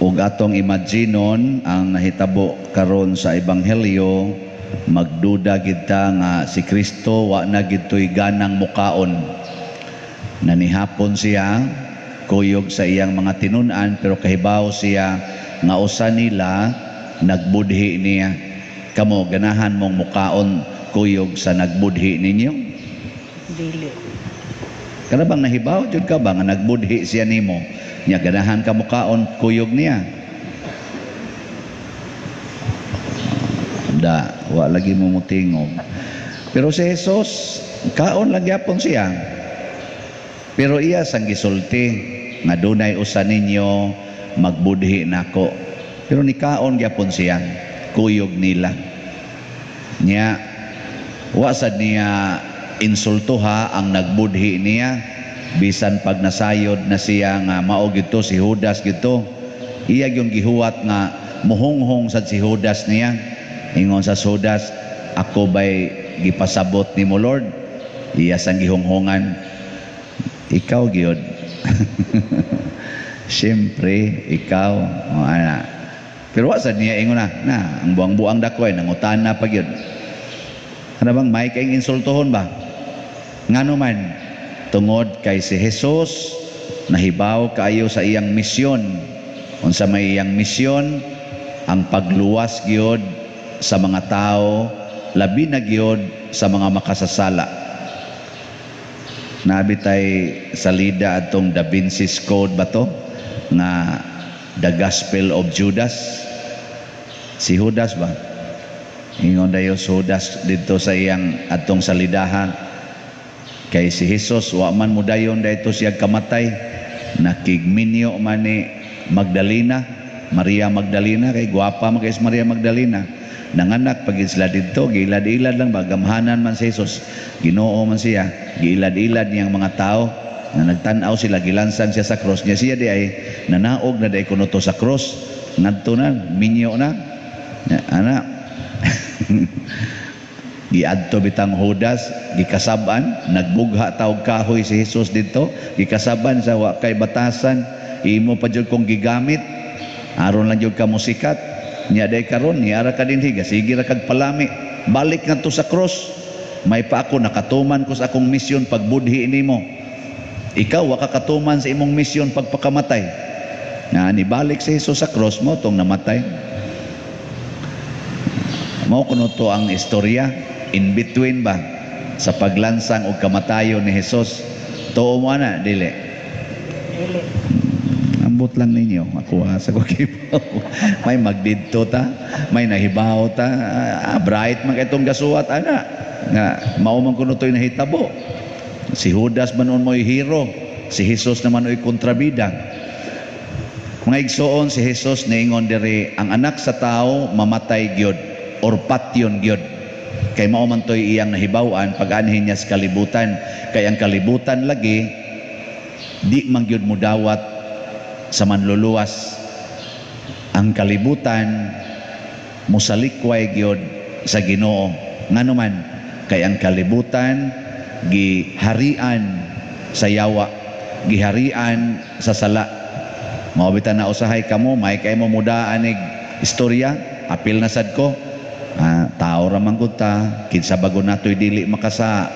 ug atong imaginon ang nahitabo karon sa ebanghelyo, magduda gid ta nga si Kristo wa na gid toy ganang mukaon. Nanihapon siya kuyog sa iyang mga tinun-an, pero kahibaw siya nga usa nila nagbudhi niya. Kamo ganahan mong mukaon kuyog sa nagbudhi ninyo? Dili. Kana bang nahibaw jud ka ba nga nagbudhi siya nimo? Nya ganahan ka mukaon kuyog niya? Da, wa lagi mo mutingog. Pero si Jesus, kaon lang gyapon siya. Pero iya sang gisulti nga dunay usa ninyo magbudhi nako. Pero ni kaon gyapon siya, kuyog nila. Nya wa sad niya insultuha ang nagbudhi niya, bisan pag nasayod na siya nga mao gito si Judas gito. Iya yung gihuwat nga muhonghong sad si Judas niya. Ingon sa Judas, ako ba'y gipasabot ni mo Lord? Iya sang gihonghongan, ikaw gyud. Siyempre ikaw ana. Pero wa sad niya ingon na ang buang-buang dakoy nangutan na pa gyud. Ano bang may kayong insultohon ba? Ngano man tungod kay si Jesus nahibaw kaayo sa iyang misyon. Unsa may iyang misyon? Ang pagluwas gyud sa mga tao, labi na gyud sa mga makasasala. Nabitay salida atong Da Vinci's Code ba to? Na The Gospel of Judas. Si Judas ba? Ingon dayo Judas dito sa iyang atong salidahan. Kay si Jesus wa man mudayon dayto siya kamatay, nakigminyo man ni Magdalena, Maria Magdalena, kay gwapa man kay Maria Magdalena. Nanganak pag sila dito, giilad-ilad lang, bagamhanan man si Jesus, Ginoo man siya, giilad-ilad niyang mga tao, na nagtanaw sila, gilansan siya sa cross niya. Siya di ay nanaog na di kuno to sa cross, ngadto na, minyo na, ana, giadto bitang Judas, gikasaban, nagbugha taog kahoy si Jesus dito, gikasaban sa wa kay batasan, imo pa jud kong gigamit, aron lang jud ka musikat. Nya day karon ni ara ka dinhi sige ra kag palami, balik ngadto sa cross. May pa ako nakatuman ko sa akong misyon pagbudhi nimo, ikaw wa ka katuman sa imong misyon pagpakamatay. Nga ni balik si Jesus sa cross mo tong namatay. Mao kuno to ang istorya in between ba sa paglansang og kamatayon ni Jesus. Tuo mo na dili. Ambot lang ninyo, ako sa kukibaw. May magdidto ta, may nahibaw ta, bright man itong gasuwat, ana. Nga, maumang kuno to'y nahitabo. Si Judas manon mo'y hero, si Jesus naman mo'y kontrabida. Mga igsoon, si Jesus niingon diri, ang anak sa tao mamatay gyud or patyon gyud. Kay mauman to'y iyang nahibawan, pag-anhin niya sa kalibutan. Kay ang kalibutan lagi, di man gyud mudawat sa manluluwas. Ang kalibutan musalikway gyud sa Ginoo. Ngano man kay ang kalibutan giharian sa yawa, giharian sa sala. Mao bitan na usahay kamo, may kay mo mudaan ig istorya, apil na sad ko. Tao ra man gud ta, kinsa bago natoy dili makasa.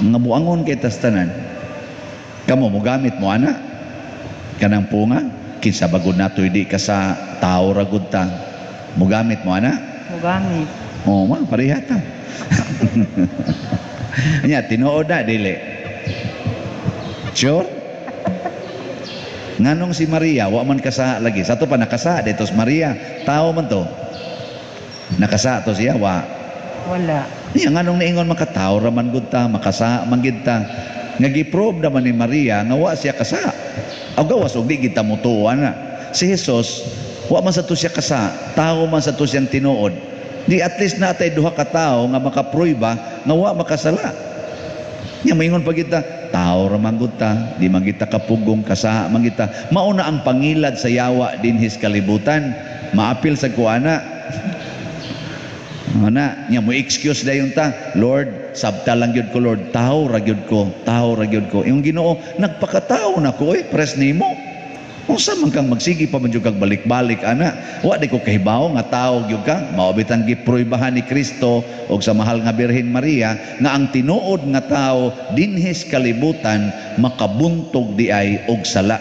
Nga buangon kay tastanan. Kamo mo gamit mo ana kanang punga, kinsa bagod natoy di ka sa tao ra gud ta, mugamit mo ana? Mugamit. Oo ma, parehata. Nya tinuod na dili. Sure? Nganong si Maria wa man kasa lagi. Sa to pa nakasa dito si Maria, tao man to. Nakasa to siya wa. Wala. Nya nganong niingon makatawo ra man gud ta, makasa man gid ta. Nga giprobe naman ni Maria nga wa siya kasa. Aw gawas og di kita mutuan na. Si Jesus wa man sa to siya kasa, tao man sa to siyang tinuod. Di at least natay duha ka tawo nga makapruiba nga wa makasala. Nya maingon pa kita, tao ra man gud ta, di man kita kapugong kasa man kita. Mao na ang pangilad sa yawa dinhis kalibutan, maapil sa kuana. Ana nya mo excuse dayon ta, Lord, sabta lang gyud ko Lord, tao ra gyud ko, tao ra gyud ko. Yung Ginoo nagpakatao na ko, pres nimo. Unsa man kang magsigi pa man jud kag balik-balik ana, wa di ko kahibaw nga tawo gyud ka, mao bitang gipruibahan ni Kristo og sa mahal nga Birhen Maria nga ang tinuod nga tawo dinhis kalibutan makabuntog di ay og sala.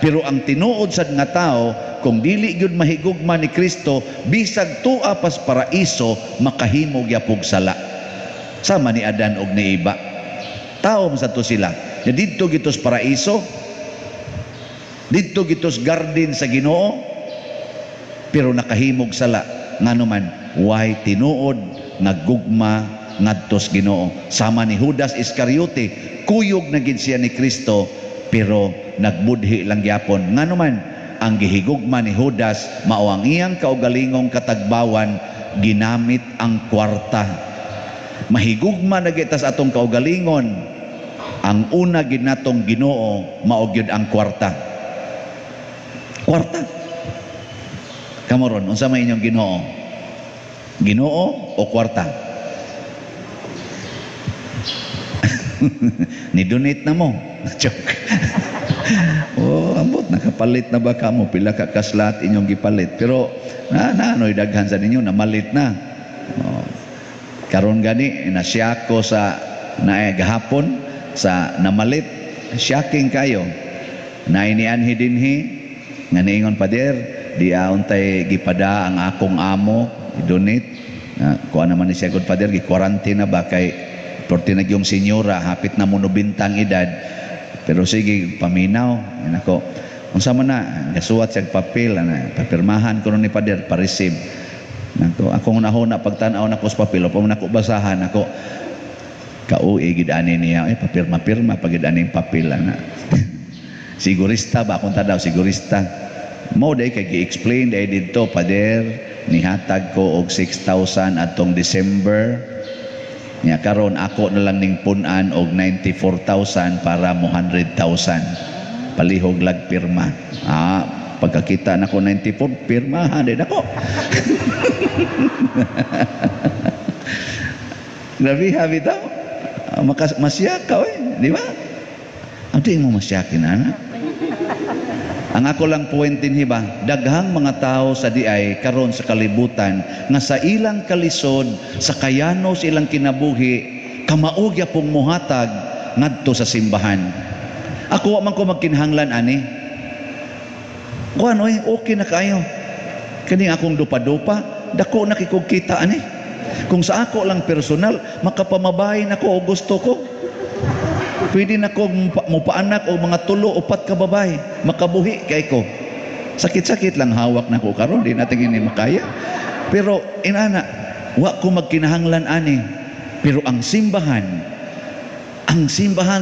Pero ang tinuod sad nga tawo kung dili gyud mahigugma ni Kristo bisag tua pas paraiso makahimo gyapog sala. Sama ni Adan og ni Eva. Tawo man sa to sila. Ya didto gitos paraiso, didto gitos garden sa Ginoo, pero nakahimog sala nganuman way tinuod nagugma ngadtos Ginoo. Sama ni Judas Iscariote, kuyog na gid siya ni Kristo pero nagbudhi lang gyapon. Nganuman ang gihigugma ni Judas mao ang iyang kaugalingong katagbawan ginamit ang kwarta. Mahigugma na gitas atong kaugalingon. Ang una gid natong Ginoo mao gyud ang kwarta. Kwarta. Kamoron, unsa may inyong Ginoo? Ginoo o kwarta? Ni-donate na mo. Joke. Oh, ambot nakapalit na ba kamo? Pila ka kaslat inyong gipalit. Pero naanoy daghan sa ninyo namalit na. Oh. Karon gani nasya ko sa gahapon sa namalit, shocking kayo. Nainianhi dinhi nga niingon pader di untay gipada ang akong amo i-donate. Kuha naman ni siya gud pader gi-quarantine na ba kay porti na yung senyora hapit na mo 90 edad. Pero sige paminaw nako. Unsa man na gasuwat siya papel ana papirmahan ko ni pader pa-receive. Nako akong nahuna pagtan-aw nako sa papel pa man ako basahan ako kauy gid ani niya papirma-pirma pagid aning papel ana. Sigurista ba akong tadaw sigurista. Mao day kay gi-explain day didto pader nihatag ko og 6,000 atong December. Nya karon ako na lang ning punan og 94,000 para mo 100,000. Palihog lag pirma. Pagkakita na ko 94, pirmahan din ako. Grabe habi daw. Masyak ka, di ba? Ang di mo masyakin, anak. Ang ako lang puwentin hiba, daghang mga tao sa diay karon sa kalibutan nga sa ilang kalisod, sa kayano sa ilang kinabuhi, kamaugya pong muhatag ngadto sa simbahan. Ako man ko magkinahanglan ani. Kuan okay na kayo. Kani akong dupa-dupa, dako nakikugkita ani. Kung sa ako lang personal, makapamabay nako o gusto ko. Pwede nako mupaanak o mga 3-4 ka babae, makabuhi kay ko. Sakit-sakit lang hawak nako karon, di natin ini makaya. Pero inana, wa ko magkinahanglan ani. Pero ang simbahan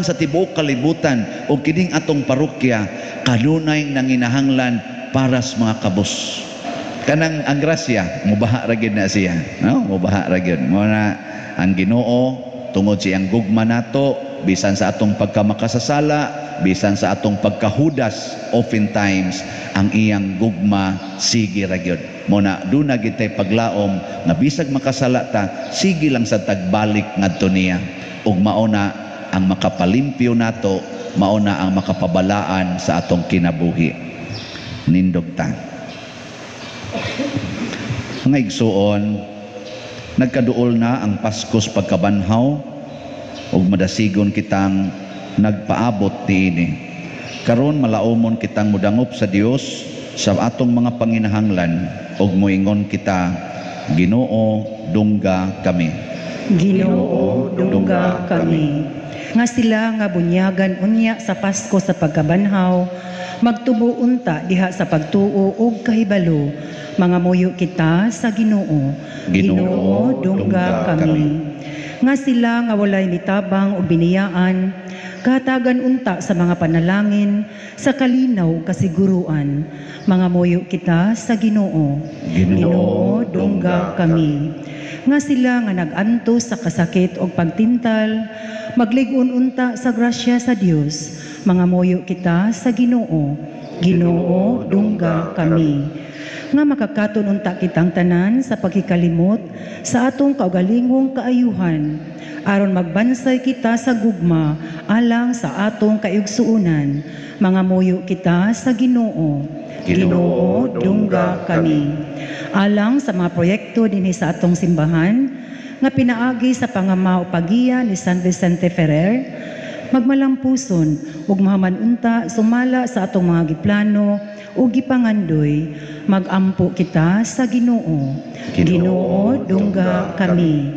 sa tibuok kalibutan o kining atong parokya kanunay nanginahanglan para sa mga kabus. Kanang ang grasya, mubaha ra gyud na siya, no? Mubaha ra gyud. Mo na ang Ginoo tungod siyang gugma nato bisan sa atong pagkamakasasala, bisan sa atong pagkahudas, oftentimes ang iyang gugma sige ra gyud. Mo na duna gid tay paglaom nga bisag makasala ta, sige lang sa tagbalik ngadto niya. Ug mao na ang makapalimpyo nato, mauna ang makapabalaan sa atong kinabuhi. Nindog ta. Nga igsuon, nagkaduol na ang Paskos pagkabanhaw ug madasigon kitang nagpaabot tiini. Karon malaumon kitang mudangop sa Dios sa atong mga panginahanglan ug moingon kita, Ginoo, dungga kami. Ginoo, dungga kami. Nga sila nga bunyagan unya sa Pasko sa pagkabanhaw, magtubo unta diha sa pagtuo ug kahibalo, mga muyo kita sa Ginoo. Ginoo, dungga kami. Nga sila nga walay mitabang o biniyaan, katagan unta sa mga panalangin, sa kalinaw kasiguruan, mga muyo kita sa Ginoo. Ginoo, dungga kami. Nga sila nga naganto sa kasakit o pagtintal, magligon unta sa grasya sa Dios, mga muyo kita sa Ginoo. Ginoo, dungga kami. nga makakaton unta kitang tanan sa pagkikalimot sa atong kaugalingong kaayuhan aron magbansay kita sa gugma alang sa atong kaigsuunan. Mga muyo kita sa Ginoo. Ginoo, dungga kami. Alang sa mga proyekto dinhi sa atong simbahan nga pinaagi sa pangamaw pagiya ni San Vicente Ferrer, magmalampuson ug mahamanunta sumala sa atong mga giplano ug gipangandoy, magampo kita sa Ginoo. Ginoo, dungga kami.